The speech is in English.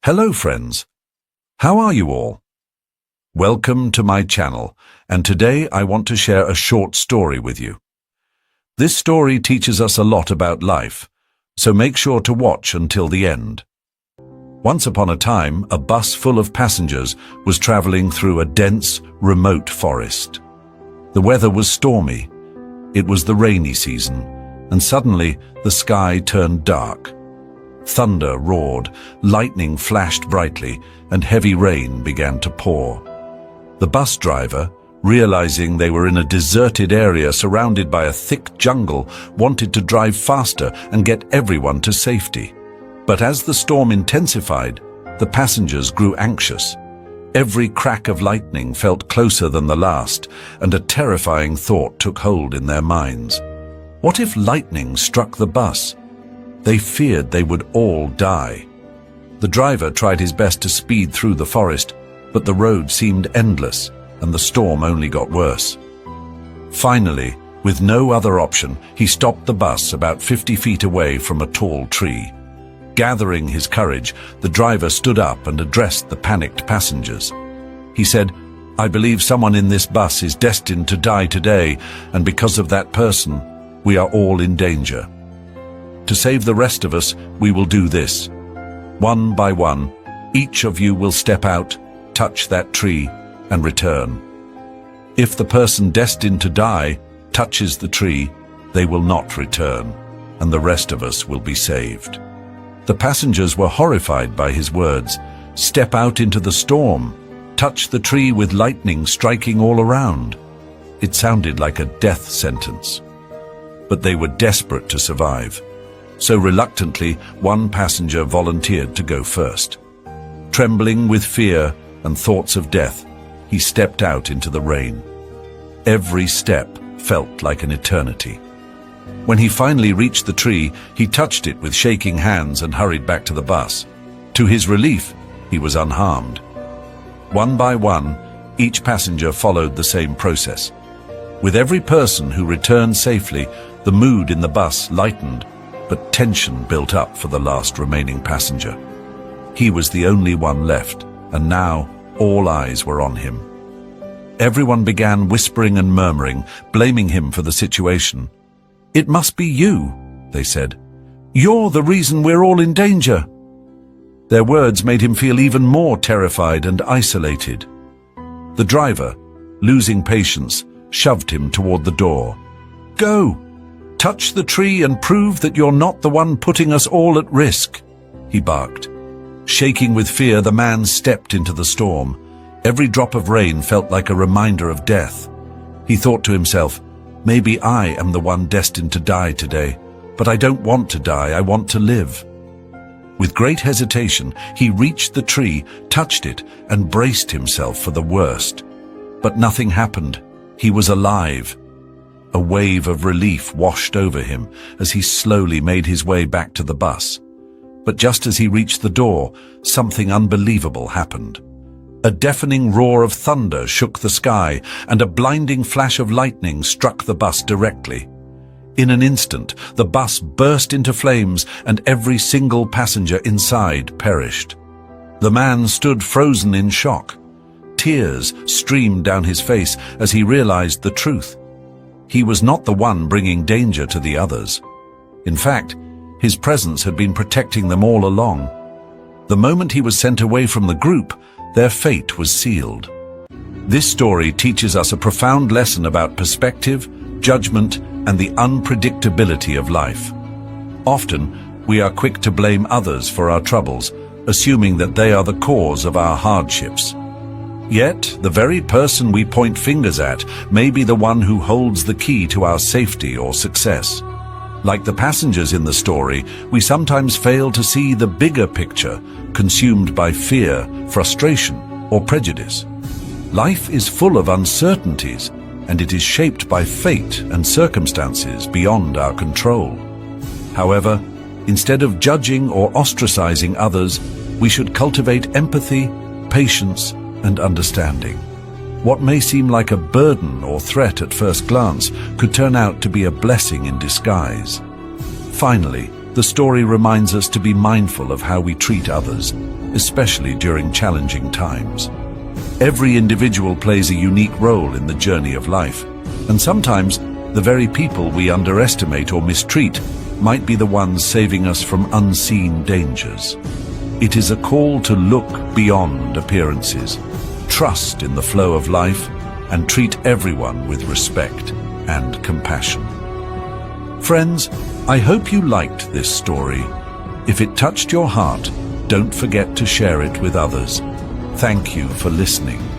Hello friends, how are you all? Welcome to my channel, and today I want to share a short story with you. This story teaches us a lot about life, so make sure to watch until the end. Once upon a time, a bus full of passengers was traveling through a dense, remote forest. The weather was stormy. It was the rainy season, and suddenly the sky turned dark. Thunder roared, lightning flashed brightly, and heavy rain began to pour. The bus driver, realizing they were in a deserted area surrounded by a thick jungle, wanted to drive faster and get everyone to safety. But as the storm intensified, the passengers grew anxious. Every crack of lightning felt closer than the last, and a terrifying thought took hold in their minds. What if lightning struck the bus? They feared they would all die. The driver tried his best to speed through the forest, but the road seemed endless, and the storm only got worse. Finally, with no other option, he stopped the bus about 50 feet away from a tall tree. Gathering his courage, the driver stood up and addressed the panicked passengers. He said, "I believe someone in this bus is destined to die today, and because of that person, we are all in danger. To save the rest of us, we will do this. One by one, each of you will step out, touch that tree, and return. If the person destined to die touches the tree, they will not return, and the rest of us will be saved." The passengers were horrified by his words. Step out into the storm, touch the tree with lightning striking all around. It sounded like a death sentence. But they were desperate to survive. So reluctantly, one passenger volunteered to go first. Trembling with fear and thoughts of death, he stepped out into the rain. Every step felt like an eternity. When he finally reached the tree, he touched it with shaking hands and hurried back to the bus. To his relief, he was unharmed. One by one, each passenger followed the same process. With every person who returned safely, the mood in the bus lightened, but tension built up for the last remaining passenger. He was the only one left, and now all eyes were on him. Everyone began whispering and murmuring, blaming him for the situation. "It must be you," they said. "You're the reason we're all in danger." Their words made him feel even more terrified and isolated. The driver, losing patience, shoved him toward the door. "Go! Touch the tree and prove that you're not the one putting us all at risk," he barked. Shaking with fear, the man stepped into the storm. Every drop of rain felt like a reminder of death. He thought to himself, "Maybe I am the one destined to die today, but I don't want to die, I want to live." With great hesitation, he reached the tree, touched it, and braced himself for the worst. But nothing happened. He was alive. A wave of relief washed over him as he slowly made his way back to the bus. But just as he reached the door, something unbelievable happened. A deafening roar of thunder shook the sky, and a blinding flash of lightning struck the bus directly. In an instant, the bus burst into flames, and every single passenger inside perished. The man stood frozen in shock. Tears streamed down his face as he realized the truth. He was not the one bringing danger to the others. In fact, his presence had been protecting them all along. The moment he was sent away from the group, their fate was sealed. This story teaches us a profound lesson about perspective, judgment, and the unpredictability of life. Often, we are quick to blame others for our troubles, assuming that they are the cause of our hardships. Yet, the very person we point fingers at may be the one who holds the key to our safety or success. Like the passengers in the story, we sometimes fail to see the bigger picture, consumed by fear, frustration, or prejudice. Life is full of uncertainties, and it is shaped by fate and circumstances beyond our control. However, instead of judging or ostracizing others, we should cultivate empathy, patience, and understanding. What may seem like a burden or threat at first glance could turn out to be a blessing in disguise. Finally, the story reminds us to be mindful of how we treat others. especially during challenging times. Every individual plays a unique role in the journey of life, and sometimes the very people we underestimate or mistreat might be the ones saving us from unseen dangers. It is a call to look beyond appearances, trust in the flow of life, and treat everyone with respect and compassion. Friends, I hope you liked this story. If it touched your heart, don't forget to share it with others. Thank you for listening.